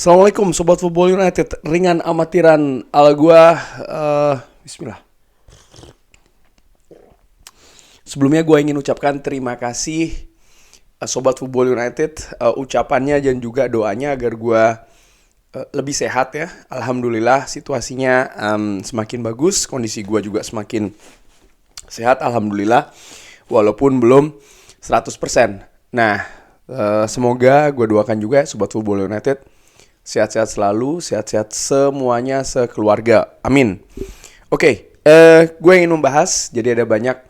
Assalamualaikum Sobat Football United. Ringan amatiran ala gua. Bismillah. Sebelumnya gua ingin ucapkan terima kasih Sobat Football United, ucapannya dan juga doanya agar gua lebih sehat ya. Alhamdulillah situasinya semakin bagus, kondisi gua juga semakin sehat alhamdulillah, walaupun belum 100%. Nah, semoga gue doakan juga Sobat Football United sehat-sehat selalu, sehat-sehat semuanya sekeluarga. Amin. Oke, gue ingin membahas, jadi ada banyak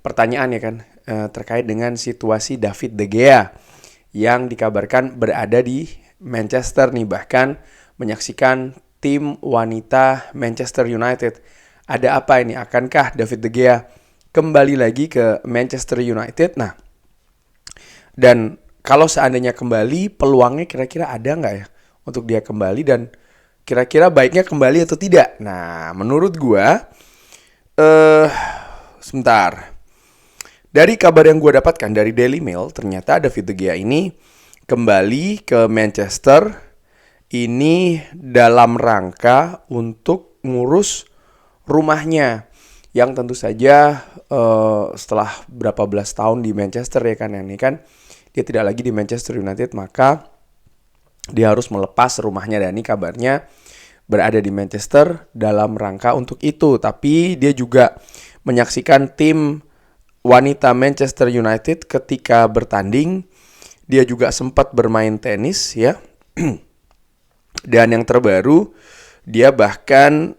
pertanyaan ya kan, terkait dengan situasi David De Gea yang dikabarkan berada di Manchester nih, bahkan menyaksikan tim wanita Manchester United. Ada apa ini? Akankah David De Gea kembali lagi ke Manchester United? Nah, dan kalau seandainya kembali, peluangnya kira-kira ada nggak ya untuk dia kembali, dan kira-kira baiknya kembali atau tidak? Nah, menurut gua, sebentar. Dari kabar yang gua dapatkan dari Daily Mail, ternyata David De Gea ini kembali ke Manchester ini dalam rangka untuk ngurus rumahnya, yang tentu saja setelah berapa belas tahun di Manchester ya kan, ini kan dia tidak lagi di Manchester United, maka dia harus melepas rumahnya, dan ini kabarnya berada di Manchester dalam rangka untuk itu. Tapi dia juga menyaksikan tim wanita Manchester United ketika bertanding. Dia juga sempat bermain tenis ya. Dan yang terbaru, dia bahkan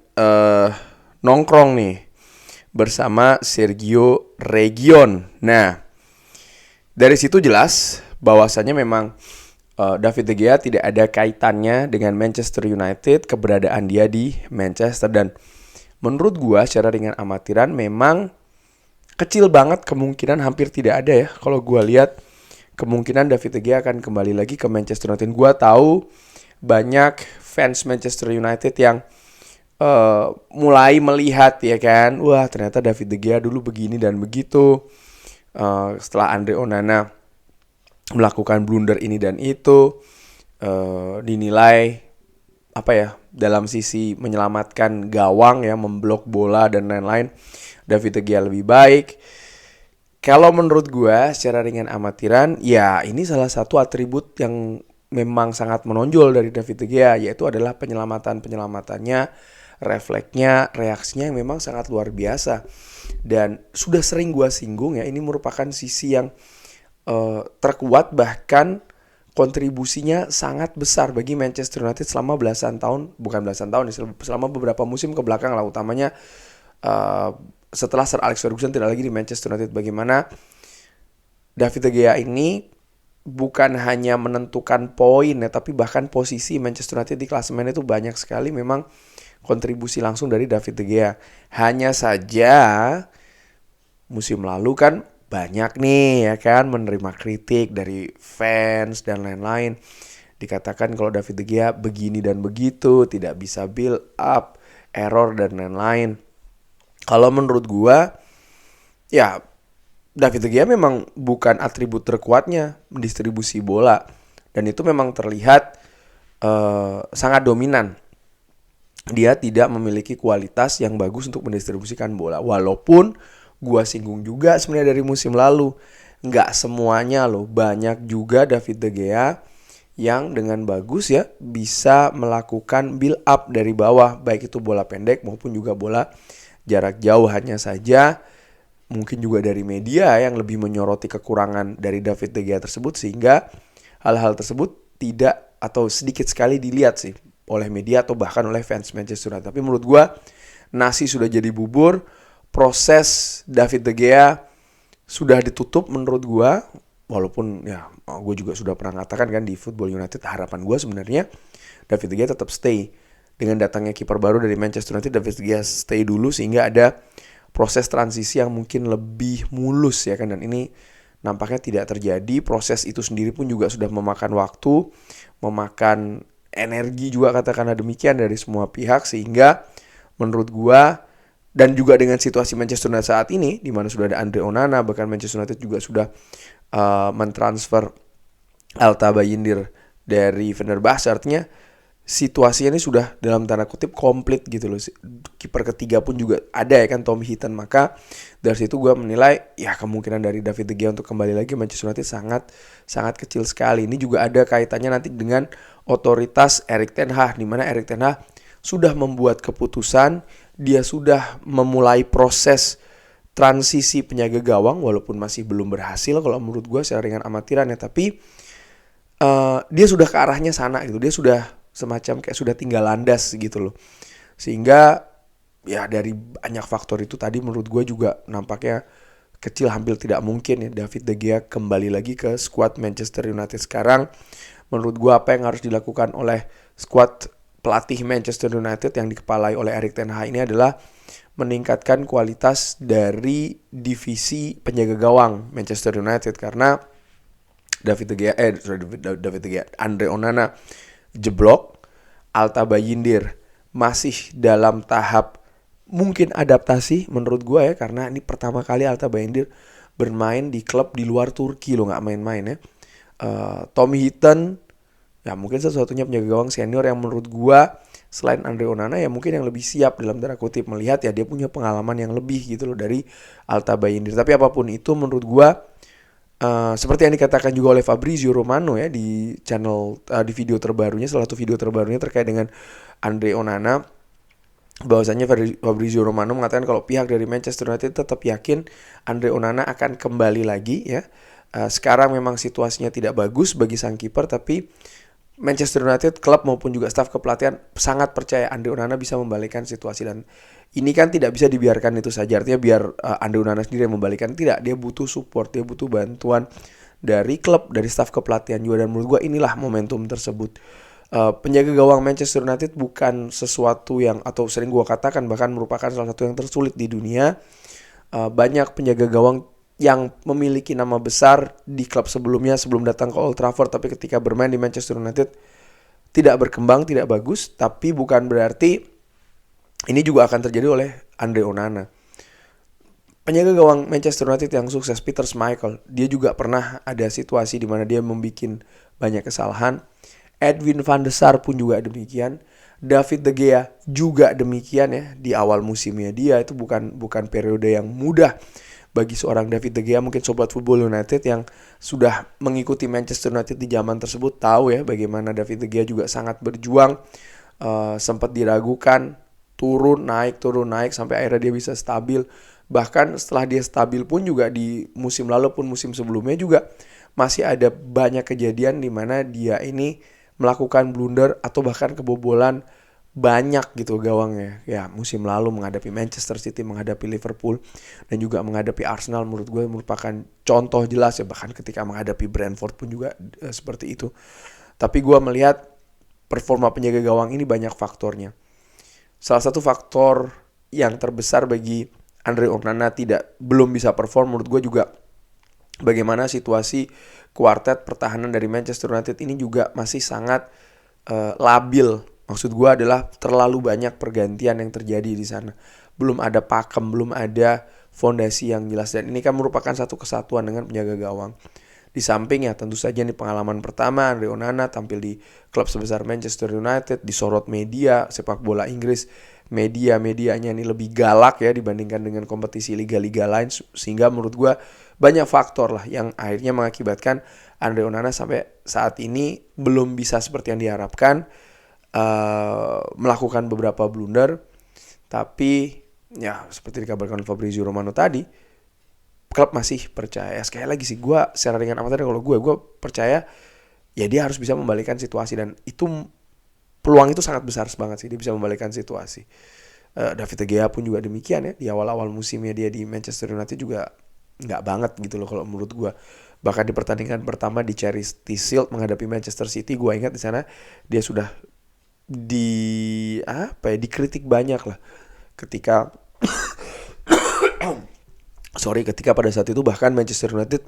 nongkrong nih bersama Sergio Region. Nah, dari situ jelas bahwasannya memang David De Gea tidak ada kaitannya dengan Manchester United, keberadaan dia di Manchester. Dan menurut gua secara ringan amatiran memang kecil banget kemungkinan, hampir tidak ada ya, kalau gua lihat kemungkinan David De Gea akan kembali lagi ke Manchester United. Gua tahu banyak fans Manchester United yang mulai melihat ya kan, wah ternyata David De Gea dulu begini dan begitu, setelah Andre Onana melakukan blunder ini dan itu, dinilai apa ya, dalam sisi menyelamatkan gawang ya, memblok bola dan lain-lain, David De Gea lebih baik. Kalau menurut gue secara ringan amatiran, ya ini salah satu atribut yang memang sangat menonjol dari David De Gea, yaitu adalah penyelamatannya, refleksnya, reaksinya yang memang sangat luar biasa. Dan sudah sering gue singgung ya, ini merupakan sisi yang terkuat, bahkan kontribusinya sangat besar bagi Manchester United selama selama beberapa musim ke belakang lah, utamanya setelah Sir Alex Ferguson tidak lagi di Manchester United. Bagaimana David De Gea ini bukan hanya menentukan poin ya, tapi bahkan posisi Manchester United di klasemen itu banyak sekali memang kontribusi langsung dari David De Gea. Hanya saja musim lalu kan banyak nih ya kan menerima kritik dari fans dan lain-lain. Dikatakan kalau David De Gea begini dan begitu, tidak bisa build up, error dan lain-lain. Kalau menurut gua, ya David De Gea memang bukan atribut terkuatnya mendistribusi bola, dan itu memang terlihat sangat dominan. Dia tidak memiliki kualitas yang bagus untuk mendistribusikan bola. Walaupun gua singgung juga sebenarnya dari musim lalu, nggak semuanya loh, banyak juga David De Gea yang dengan bagus ya bisa melakukan build up dari bawah, baik itu bola pendek maupun juga bola jarak jauh. Hanya saja mungkin juga dari media yang lebih menyoroti kekurangan dari David De Gea tersebut, sehingga hal-hal tersebut tidak atau sedikit sekali dilihat sih oleh media atau bahkan oleh fans Manchester United. Tapi menurut gua nasi sudah jadi bubur. Proses David De Gea sudah ditutup menurut gue. Walaupun ya gue juga sudah pernah katakan kan di Football United, harapan gue sebenarnya David De Gea tetap stay. Dengan datangnya kiper baru dari Manchester United, David De Gea stay dulu sehingga ada proses transisi yang mungkin lebih mulus ya kan. Dan ini nampaknya tidak terjadi. Proses itu sendiri pun juga sudah memakan waktu, memakan energi juga katakanlah demikian dari semua pihak, sehingga menurut gue, dan juga dengan situasi Manchester United saat ini, di mana sudah ada Andre Onana, bahkan Manchester United juga sudah mentransfer Alta Bayindir dari Fenerbahce, artinya situasinya ini sudah dalam tanda kutip komplit gitu loh. Kiper ketiga pun juga ada ya kan, Tommy Heaton. Maka dari situ gue menilai ya kemungkinan dari David De Gea untuk kembali lagi Manchester United sangat sangat kecil sekali. Ini juga ada kaitannya nanti dengan otoritas Erik ten Hag, di mana Erik ten Hag sudah membuat keputusan, dia sudah memulai proses transisi penjaga gawang walaupun masih belum berhasil kalau menurut gue secara ringan amatiran ya, tapi dia sudah ke arahnya sana gitu. Dia sudah semacam kayak sudah tinggal landas gitu loh. Sehingga ya dari banyak faktor itu tadi menurut gue juga nampaknya kecil, hampir tidak mungkin ya David De Gea kembali lagi ke skuad Manchester United sekarang. Menurut gue apa yang harus dilakukan oleh skuad pelatih Manchester United yang dikepalai oleh Erik ten Hag ini adalah meningkatkan kualitas dari divisi penjaga gawang Manchester United, karena David De Gea, Andre Onana jeblok, Alta Bayindir masih dalam tahap mungkin adaptasi menurut gue ya, karena ini pertama kali Alta Bayindir bermain di klub di luar Turki loh, nggak main-main ya. Tommy Heaton ya mungkin satu-satunya penjaga gawang senior yang menurut gue selain Andre Onana ya mungkin yang lebih siap dalam tanda kutip, melihat ya dia punya pengalaman yang lebih gitu loh dari Alta Bayindir. Tapi apapun itu menurut gue seperti yang dikatakan juga oleh Fabrizio Romano ya di channel di video terbarunya, salah satu video terbarunya terkait dengan Andre Onana, bahwasanya Fabrizio Romano mengatakan kalau pihak dari Manchester United tetap yakin Andre Onana akan kembali lagi ya. Sekarang memang situasinya tidak bagus bagi sang kiper, tapi Manchester United, klub maupun juga staf kepelatihan sangat percaya Andre Onana bisa membalikkan situasi, dan ini kan tidak bisa dibiarkan itu saja. Artinya biar Andre Onana sendiri yang membalikkan, tidak, dia butuh support, dia butuh bantuan dari klub, dari staf kepelatihan juga, dan menurut gue inilah momentum tersebut. Penjaga gawang Manchester United bukan sesuatu yang, atau sering gue katakan bahkan merupakan salah satu yang tersulit di dunia. Banyak penjaga gawang yang memiliki nama besar di klub sebelumnya sebelum datang ke Old Trafford, tapi ketika bermain di Manchester United tidak berkembang, tidak bagus. Tapi bukan berarti ini juga akan terjadi oleh Andre Onana. Penjaga gawang Manchester United yang sukses, Peter Schmeichel, dia juga pernah ada situasi di mana dia membuat banyak kesalahan. Edwin van der Sar pun juga demikian. David De Gea juga demikian ya. Di awal musimnya dia itu bukan periode yang mudah bagi seorang David De Gea. Mungkin sobat Football United yang sudah mengikuti Manchester United di zaman tersebut tahu ya bagaimana David De Gea juga sangat berjuang. Sempat diragukan, turun naik sampai akhirnya dia bisa stabil. Bahkan setelah dia stabil pun juga di musim lalu pun musim sebelumnya juga masih ada banyak kejadian di mana dia ini melakukan blunder atau bahkan kebobolan banyak gitu gawangnya. Ya musim lalu menghadapi Manchester City, menghadapi Liverpool, dan juga menghadapi Arsenal menurut gue merupakan contoh jelas ya. Bahkan ketika menghadapi Brentford pun juga seperti itu. Tapi gue melihat performa penjaga gawang ini banyak faktornya. Salah satu faktor yang terbesar bagi Andre Onana belum bisa perform menurut gue juga bagaimana situasi kuartet pertahanan dari Manchester United ini juga masih sangat labil. Maksud gue adalah terlalu banyak pergantian yang terjadi di sana. Belum ada pakem, belum ada fondasi yang jelas, dan ini kan merupakan satu kesatuan dengan penjaga gawang. Di samping ya tentu saja ini pengalaman pertama Andre Onana tampil di klub sebesar Manchester United, disorot media sepak bola Inggris. Medianya ini lebih galak ya dibandingkan dengan kompetisi liga-liga lain, sehingga menurut gue banyak faktor lah yang akhirnya mengakibatkan Andre Onana sampai saat ini belum bisa seperti yang diharapkan, melakukan beberapa blunder. Tapi ya seperti dikabarkan Fabrizio Romano tadi, klub masih percaya. Sekali lagi sih gue secara ringan amatir, kalau gue percaya ya dia harus bisa membalikkan situasi, dan itu peluang itu sangat besar banget sih dia bisa membalikkan situasi. David De Gea pun juga demikian ya. Di awal-awal musimnya dia di Manchester United juga nggak banget gitu loh kalau menurut gue. Bahkan di pertandingan pertama di Charity Shield menghadapi Manchester City, gue ingat di sana dia sudah dikritik banyak lah ketika ketika pada saat itu bahkan Manchester United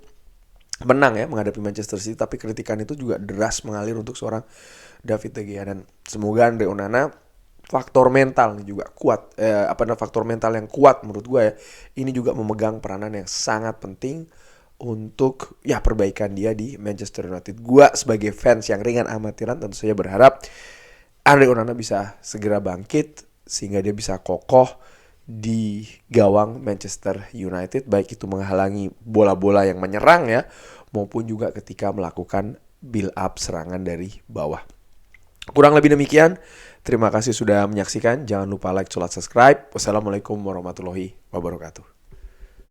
menang ya menghadapi Manchester City, tapi kritikan itu juga deras mengalir untuk seorang David De Gea. Dan semoga Andre Onana faktor mental nih juga kuat, faktor mental yang kuat menurut gue ya, ini juga memegang peranan yang sangat penting untuk ya perbaikan dia di Manchester United. Gue sebagai fans yang ringan amatiran tentu saja berharap Andre Onana bisa segera bangkit sehingga dia bisa kokoh di gawang Manchester United, baik itu menghalangi bola-bola yang menyerang ya, maupun juga ketika melakukan build up serangan dari bawah. Kurang lebih demikian. Terima kasih sudah menyaksikan. Jangan lupa like, subscribe. Wassalamualaikum warahmatullahi wabarakatuh.